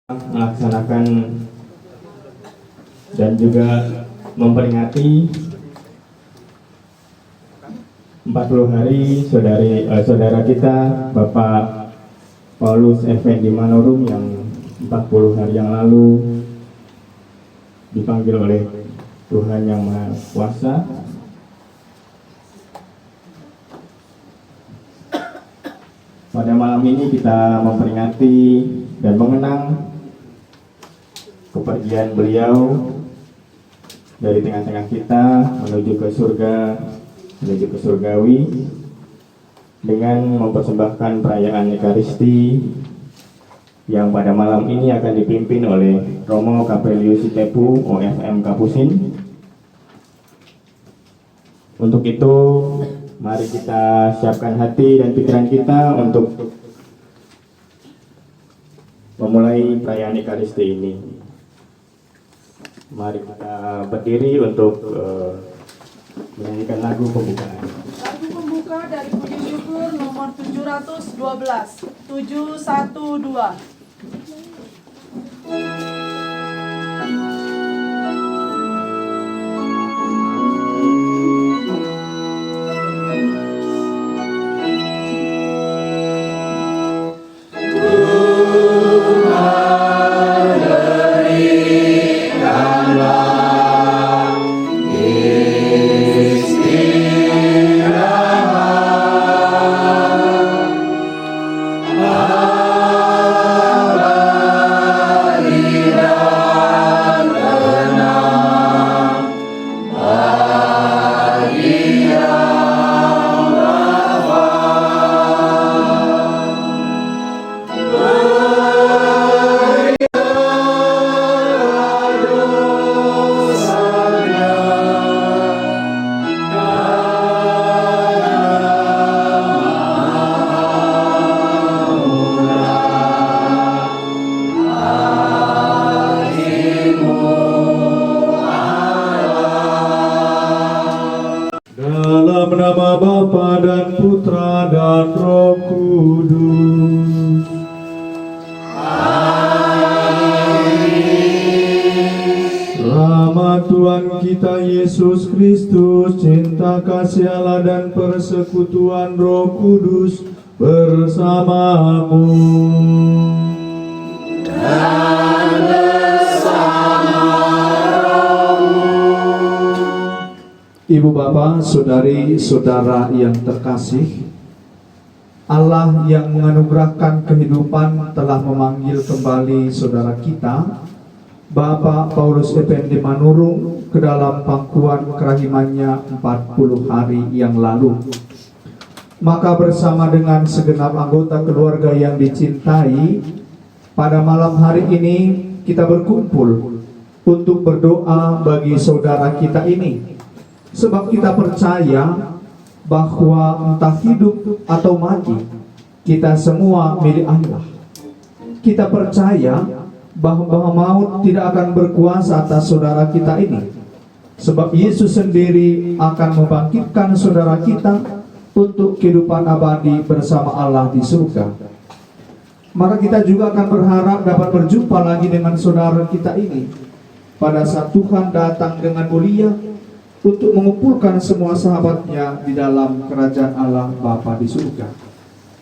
melaksanakan dan juga memperingati 40 hari saudara kita Bapak Paulus Effendi Manorum yang 40 hari yang lalu dipanggil oleh Tuhan Yang Maha Kuasa. Pada malam ini kita memperingati dan mengenang kepergian beliau dari tengah-tengah kita menuju ke surga, menuju ke surgawi, dengan mempersembahkan perayaan Ekaristi yang pada malam ini akan dipimpin oleh Romo Kapelius Sitepu OFM Kapusin. Untuk itu, mari kita siapkan hati dan pikiran kita untuk memulai perayaan Ekaristi ini. Mari kita berdiri untuk menyanyikan lagu pembukaan. Lagu pembuka dari Puji Syukur nomor 712, 712. Dalam nama Bapa dan Putra dan Roh Kudus. Amin. Rahmat Tuhan kita Yesus Kristus, cinta kasih Allah dan persekutuan Roh Kudus bersamamu. Ibu bapak, saudari-saudara yang terkasih, Allah yang menganugerahkan kehidupan telah memanggil kembali saudara kita, Bapak Paulus Effendi Manorum, ke dalam pangkuan kerahimannya 40 hari yang lalu. Maka bersama dengan segenap anggota keluarga yang dicintai, pada malam hari ini kita berkumpul untuk berdoa bagi saudara kita ini. Sebab kita percaya bahwa entah hidup atau mati, kita semua milik Allah. Kita percaya bahwa maut tidak akan berkuasa atas saudara kita ini. Sebab Yesus sendiri akan membangkitkan saudara kita untuk kehidupan abadi bersama Allah di surga. Maka kita juga akan berharap dapat berjumpa lagi dengan saudara kita ini pada saat Tuhan datang dengan mulia untuk mengumpulkan semua sahabatnya di dalam kerajaan Allah Bapa di surga.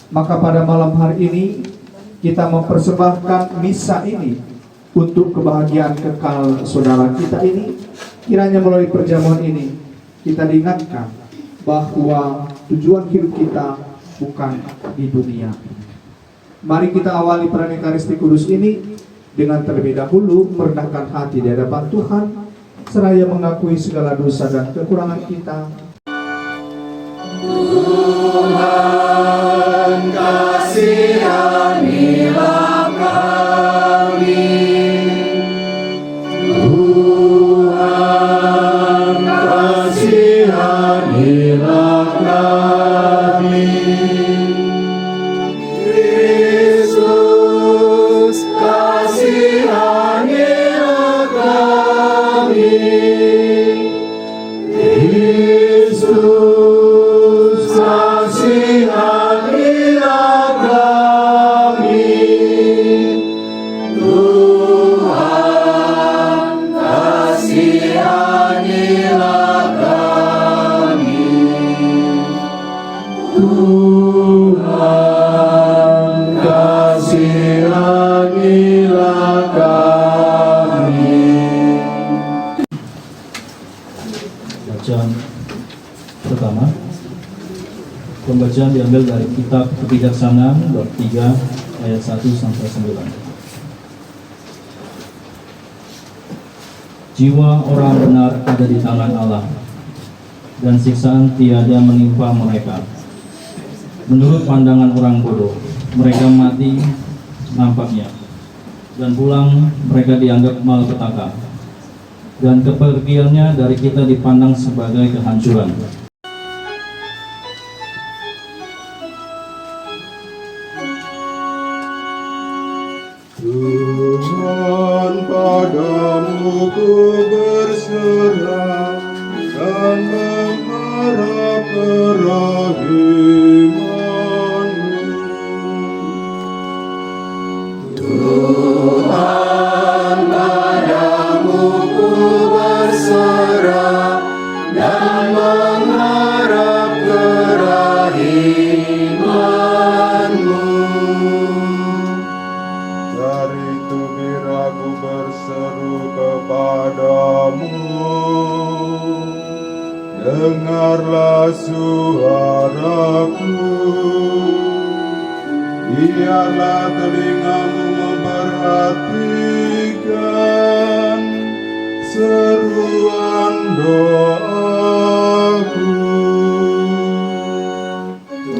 Maka pada malam hari ini kita mempersembahkan misa ini untuk kebahagiaan kekal saudara kita ini. Kiranya melalui perjamuan ini kita diingatkan bahwa tujuan hidup kita bukan di dunia. Mari kita awali perayaan Ekaristi Kudus ini dengan terlebih dahulu merendahkan hati di hadapan Tuhan, seraya mengakui segala dosa dan kekurangan kita. Tuhan kasihanilah kami, Tuhan kasihanilah kami, Yesus kasihanilah kami, Yesus kasihanilah bacaan diambil dari kitab Kebijaksanaan bab 3 ayat 1 sampai 9. Jiwa orang benar ada di tangan Allah, dan siksaan tiada menimpa mereka. Menurut pandangan orang bodoh, mereka mati nampaknya, dan pulang mereka dianggap malapetaka, dan kepergiannya dari kita dipandang sebagai kehancuran. Tuhan, padamu ku berserah dan mengharap kerahiman-Mu. Tuhan, padamu ku berserah dan mengharap kerahiman-Mu. Dari tubir aku berseru kepadamu, dengarlah suaraku. Biarlah telingamu memperhatikan seruan doaku.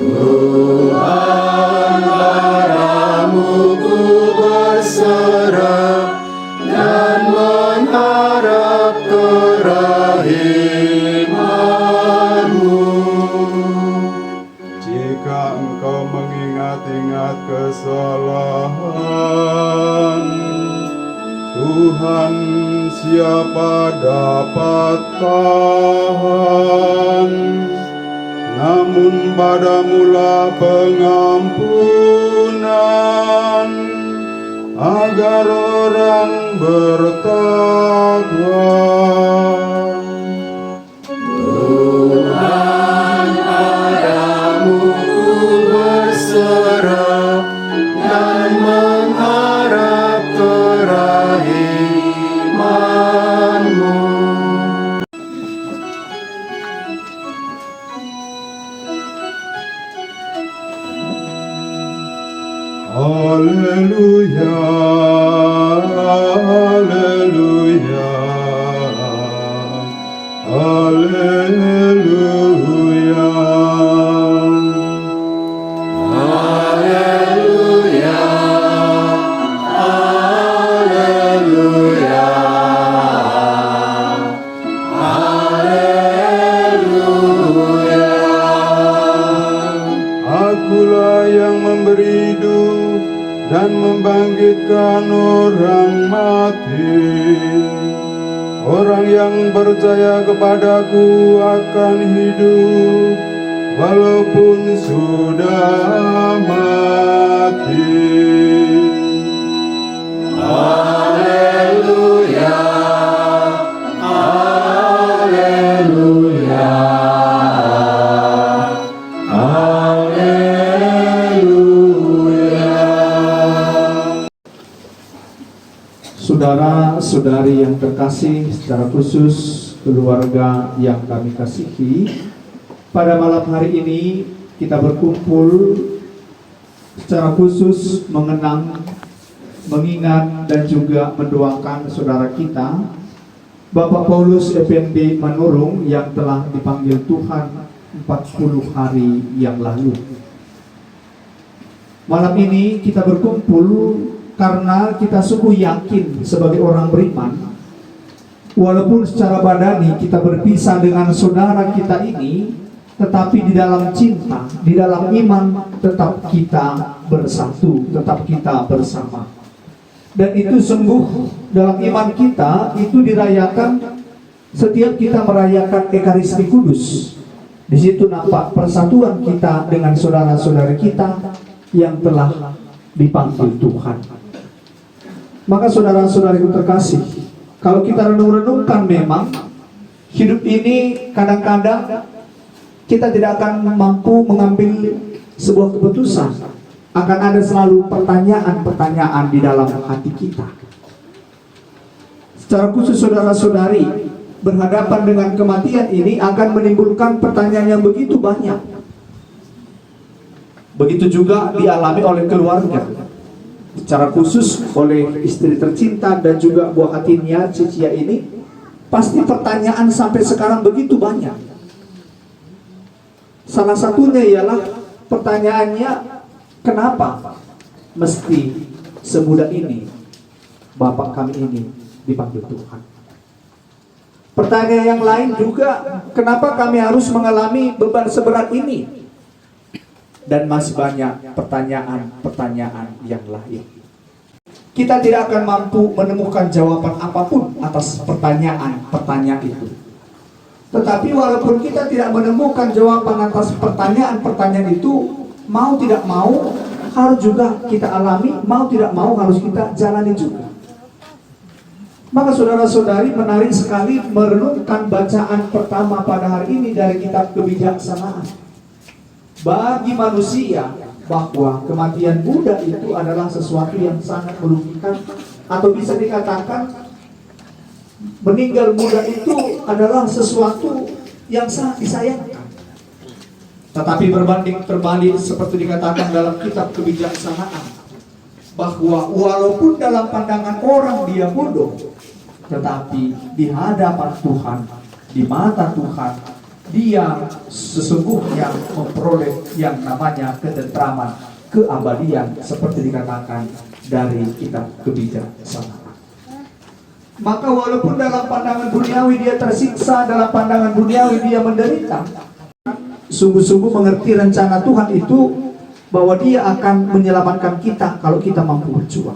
Tuhan, padamu ku berserah dan mengharap kerahiman-Mu. Jika engkau mengingat-ingat kesalahan, Tuhan, siapa dapat tahan? Namun padamulah pengampunan, agar orang bertakwa. Tuhan, padamu ku berserah dan mengharap kerahiman-Mu. Haleluya, haleluya, haleluya, haleluya, haleluya, haleluya. Akulah yang memberi hidup dan membangkitkan orang mati. Orang yang percaya kepadaku akan hidup walaupun sudah mati. Haleluya, haleluya, haleluya. Saudara-saudari yang terkasih, secara khusus keluarga yang kami kasihi, pada malam hari ini kita berkumpul secara khusus mengenang, mengingat dan juga mendoakan saudara kita Bapak Paulus Effendi Manurung yang telah dipanggil Tuhan 40 hari yang lalu. Malam ini kita berkumpul karena kita sungguh yakin sebagai orang beriman, walaupun secara badani kita berpisah dengan saudara kita ini, tetapi di dalam cinta, di dalam iman tetap kita bersatu, tetap kita bersama. Dan itu sungguh dalam iman kita itu dirayakan setiap kita merayakan Ekaristi Kudus. Di situ nampak persatuan kita dengan saudara-saudara kita yang telah dipanggil Tuhan. Maka saudara-saudariku terkasih, kalau kita renung-renungkan, memang hidup ini kadang-kadang kita tidak akan mampu mengambil sebuah keputusan. Akan ada selalu pertanyaan-pertanyaan di dalam hati kita. Secara khusus saudara-saudari, berhadapan dengan kematian ini akan menimbulkan pertanyaan yang begitu banyak. Begitu juga dialami oleh keluarga, secara khusus oleh istri tercinta dan juga buah hatinya Cicia ini. Pasti pertanyaan sampai sekarang begitu banyak. Salah satunya ialah pertanyaannya, kenapa mesti semudah ini Bapak kami ini dipanggil Tuhan? Pertanyaan yang lain juga, kenapa kami harus mengalami beban seberat ini? Dan masih banyak pertanyaan-pertanyaan yang lain. Kita tidak akan mampu menemukan jawaban apapun atas pertanyaan-pertanyaan itu. Tetapi walaupun kita tidak menemukan jawaban atas pertanyaan-pertanyaan itu, mau tidak mau harus juga kita alami, mau tidak mau harus kita jalani juga. Maka saudara-saudari, menarik sekali merenungkan bacaan pertama pada hari ini dari kitab Kebijaksanaan. Bagi manusia, bahwa kematian Buddha itu adalah sesuatu yang sangat merugikan, atau bisa dikatakan meninggal muda itu adalah sesuatu yang sangat disayangkan. Tetapi berbanding terbalik seperti dikatakan dalam kitab Kebijaksanaan, bahwa walaupun dalam pandangan orang dia bodoh, tetapi di hadapan Tuhan, di mata Tuhan, dia sesungguhnya memperoleh yang namanya ketentraman, keabadian, seperti dikatakan dari kitab Kebijaksanaan. Maka walaupun dalam pandangan duniawi dia tersiksa, dalam pandangan duniawi dia menderita, sungguh-sungguh mengerti rencana Tuhan itu, bahwa dia akan menyelamatkan kita kalau kita mampu berjuang.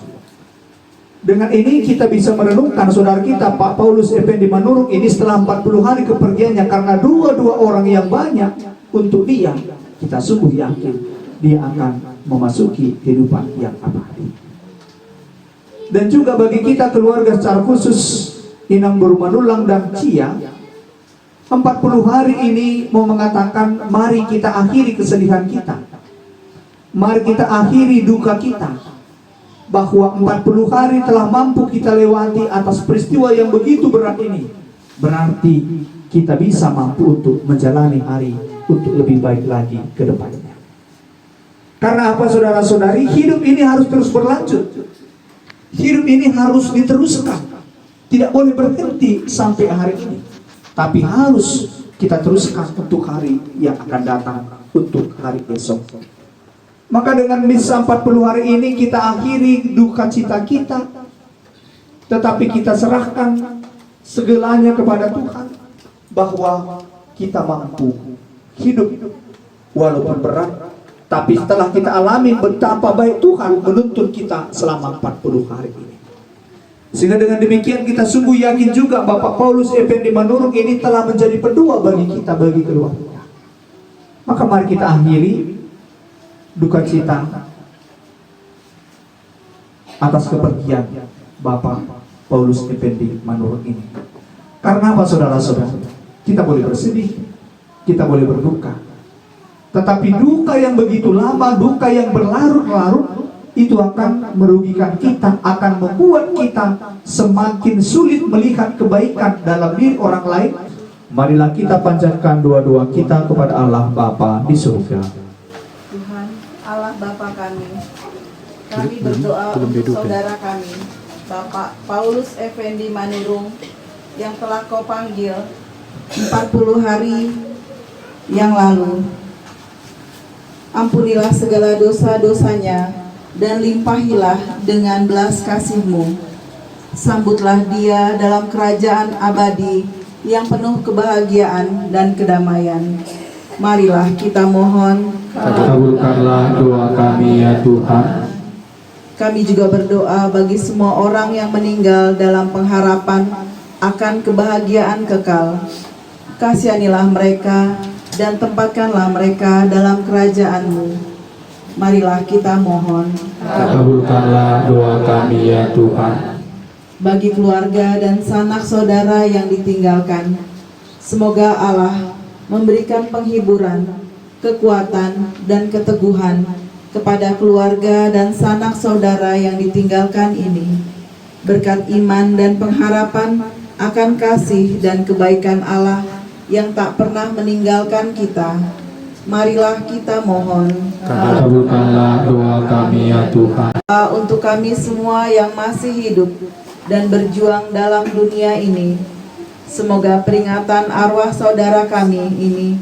Dengan ini kita bisa merenungkan saudara kita Pak Paulus Effendi Manurung ini setelah 40 hari kepergiannya, karena dua orang yang banyak untuk dia, kita sungguh yakin dia akan memasuki kehidupan yang abadi. Dan juga bagi kita keluarga secara khusus Inang Berumanulang dan Cia, 40 hari ini mau mengatakan, mari kita akhiri kesedihan kita, mari kita akhiri duka kita. Bahwa 40 hari telah mampu kita lewati atas peristiwa yang begitu berat ini, berarti kita bisa mampu untuk menjalani hari untuk lebih baik lagi ke depannya. Karena apa saudara-saudari? Hidup ini harus terus berlanjut. Hidup ini harus diteruskan. Tidak boleh berhenti sampai hari ini, tapi harus kita teruskan untuk hari yang akan datang, untuk hari esok. Maka dengan misa 40 hari ini kita akhiri duka cita kita, tetapi kita serahkan segalanya kepada Tuhan, bahwa kita mampu hidup walaupun berat, tapi setelah kita alami betapa baik Tuhan menuntun kita selama 40 hari ini. Sehingga dengan demikian kita sungguh yakin juga Bapak Paulus Effendi Manurung ini telah menjadi pendua bagi kita, bagi keluarga. Maka mari kita akhiri duka cita atas kepergian Bapak Paulus Effendi Manurung ini. Karena apa saudara-saudara? Kita boleh bersedih, kita boleh berduka, tetapi duka yang begitu lama, duka yang berlarut-larut, itu akan merugikan kita, akan membuat kita semakin sulit melihat kebaikan dalam diri orang lain. Marilah kita panjatkan doa-doa kita kepada Allah Bapa di surga. Tuhan Allah Bapa kami berdoa untuk saudara kami Bapak Paulus Effendi Manurung yang telah Kau panggil 40 hari yang lalu. Ampunilah segala dosa-dosanya dan limpahilah dengan belas kasih-Mu. Sambutlah dia dalam kerajaan abadi yang penuh kebahagiaan dan kedamaian. Marilah kita mohon. Kabulkanlah doa kami ya Tuhan. Kami juga berdoa bagi semua orang yang meninggal dalam pengharapan akan kebahagiaan kekal. Kasihanilah mereka dan tempatkanlah mereka dalam kerajaan-Mu. Marilah kita mohon. Kabulkanlah doa kami ya Tuhan. Bagi keluarga dan sanak saudara yang ditinggalkan, semoga Allah memberikan penghiburan, kekuatan, dan keteguhan kepada keluarga dan sanak saudara yang ditinggalkan ini, berkat iman dan pengharapan akan kasih dan kebaikan Allah yang tak pernah meninggalkan kita. Marilah kita mohon. Kabulkanlah doa kami ya Tuhan. Untuk kami semua yang masih hidup dan berjuang dalam dunia ini, semoga peringatan arwah saudara kami ini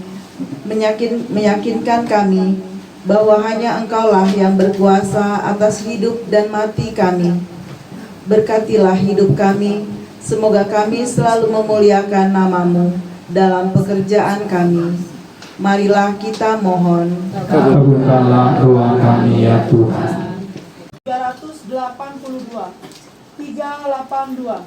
meyakinkan kami bahwa hanya Engkaulah yang berkuasa atas hidup dan mati kami. Berkatilah hidup kami, semoga kami selalu memuliakan nama-Mu dalam pekerjaan kami. Marilah kita mohon. Kabulkanlah doa kami ya Tuhan. 382 382.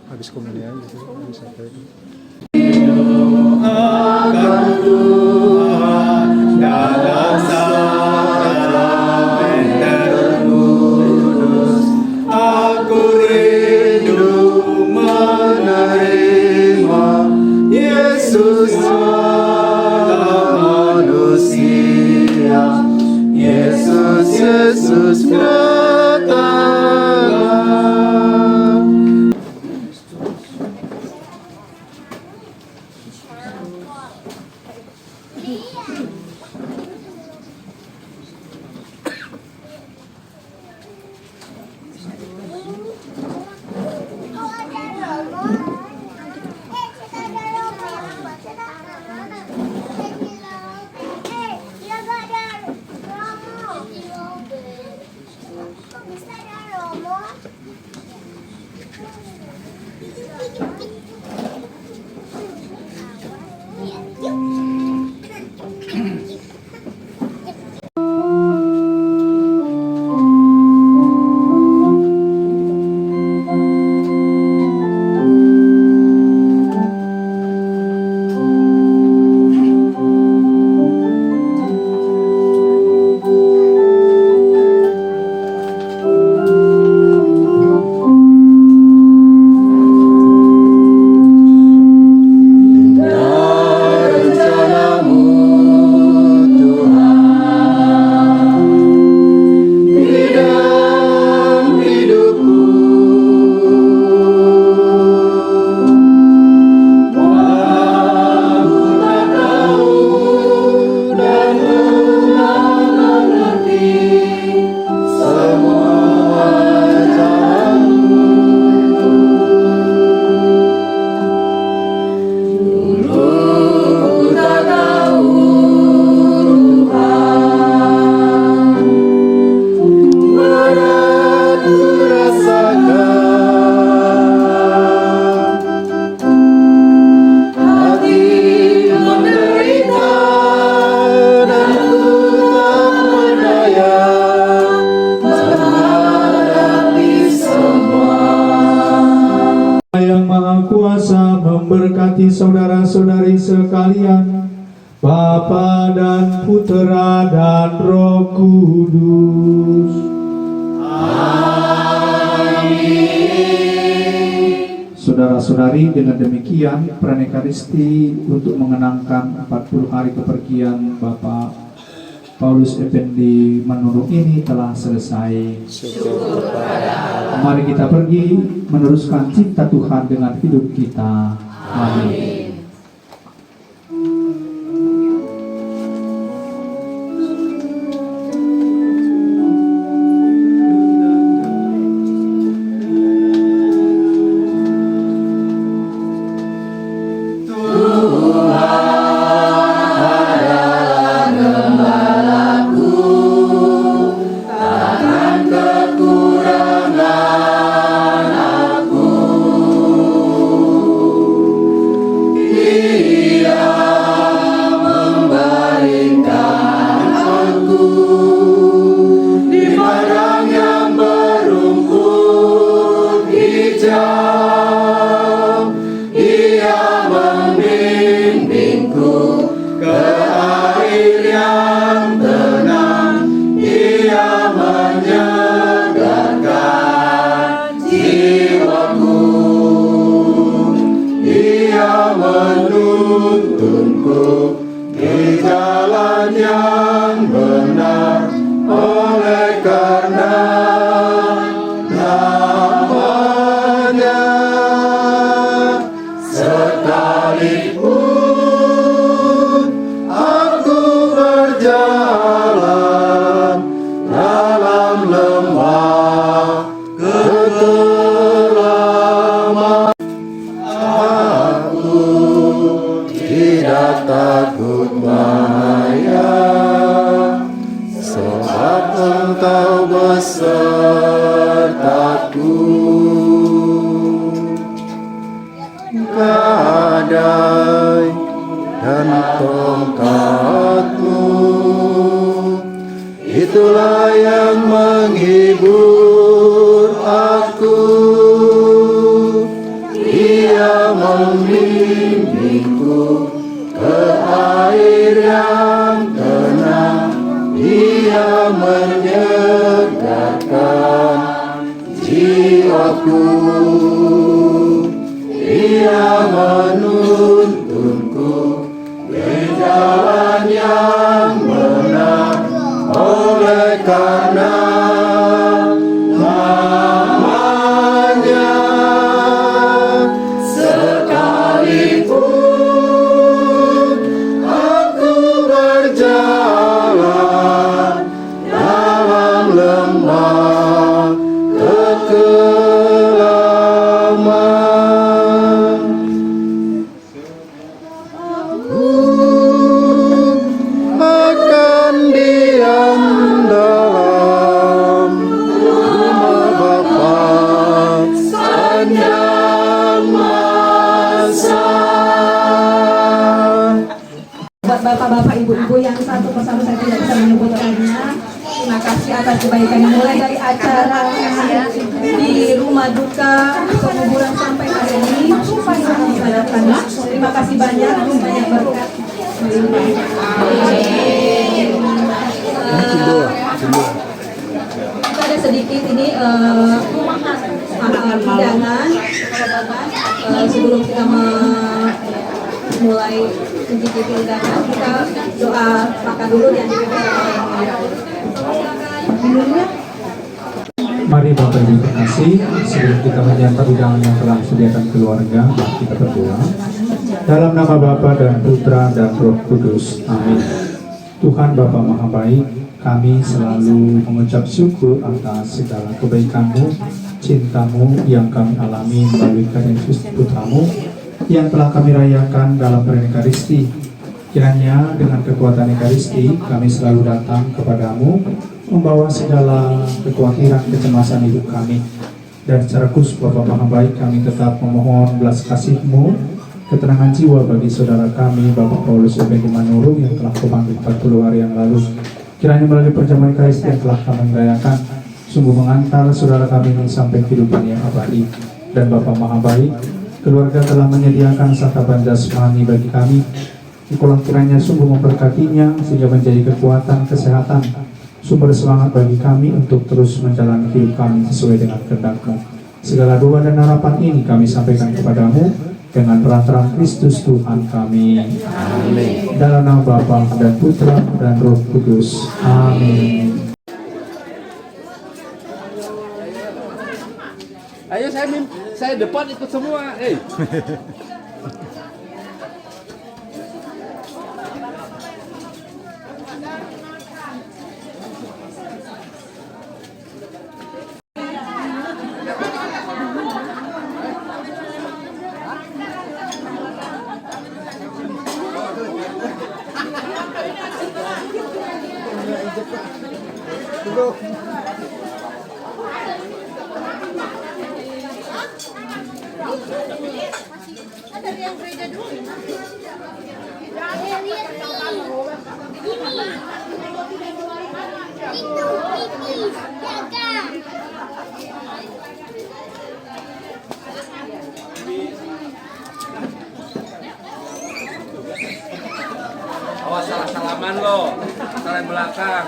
Habis komunian gitu sampai Yesus datang. Bapa dan Putera dan Roh Kudus. Saudara-saudari, dengan demikian perayaan Ekaristi untuk mengenangkan 40 hari kepergian Bapak Paulus Effendi Manurung ini telah selesai. Mari kita pergi meneruskan cinta Tuhan dengan hidup kita. Amin. Tuntunku di jalan yang benar, oleh karena namanya. Sekalipun aku berjalan dalam lembah kegelapan, tidak takut bahaya, sebab Engkau besertaku. Gadai dan tongkatmu, itulah yang menghibur aku. Ia membimbingku ke air yang tenang, Ia menyegarkan jiwaku. Ia menuntunku di jalan yang benar, oleh karena namanya. Sekalipun aku berjalan dalam lembah kekelaman, akan diam dalam rumah Bapa sepanjang masa. Buat bapak-bapak, ibu-ibu yang satu persatu saya tidak bisa menyebutkannya, terima kasih atas kebaikannya mulai dari acara di rumah duka, penguburan sampai hari ini. Terima kasih banyak berkat. Kita ada sedikit ini hidangan sebelum kita mulai mencicipi hidangan, kita doa makan dulu yang minumnya. Mari Bapak Ibu terkasih, sebelum kita menyantap hidangan yang telah disediakan keluarga, kita berdoa. Dalam nama Bapa dan Putra dan Roh Kudus. Amin. Tuhan Bapa Maha Baik, kami selalu mengucap syukur atas segala kebaikan-Mu, cinta-Mu yang kami alami melalui karya Yesus Putra-Mu yang telah kami rayakan dalam perayaan Ekaristi. Kiranya dengan kekuatan Ekaristi kami selalu datang kepadamu, membawa segala kekhawatiran, kecemasan hidup kami. Dan secara khusus Bapa Maha Baik, kami tetap memohon belas kasih-Mu, ketenangan jiwa bagi saudara kami Bapak Paulus Effendi Manurung yang telah dipanggil 40 hari yang lalu. Kiranya melalui perjamuan Ekaristi yang telah kami rayakan, sungguh mengantar saudara kami ini sampai kehidupan yang abadi. Dan Bapa Maha Baik, keluarga telah menyediakan santapan jasmani bagi kami, Engkaulah kiranya sungguh memberkatinya sehingga menjadi kekuatan, kesehatan, sumber semangat bagi kami untuk terus menjalani hidup kami sesuai dengan kehendak-Mu. Segala doa dan harapan ini kami sampaikan kepadamu dengan perantaraan Kristus Tuhan kami. Amin. Dalam nama Bapa dan Putra dan Roh Kudus. Amin. Ayo saya depan ikut semua. Awas salah salaman lo, salah belakang.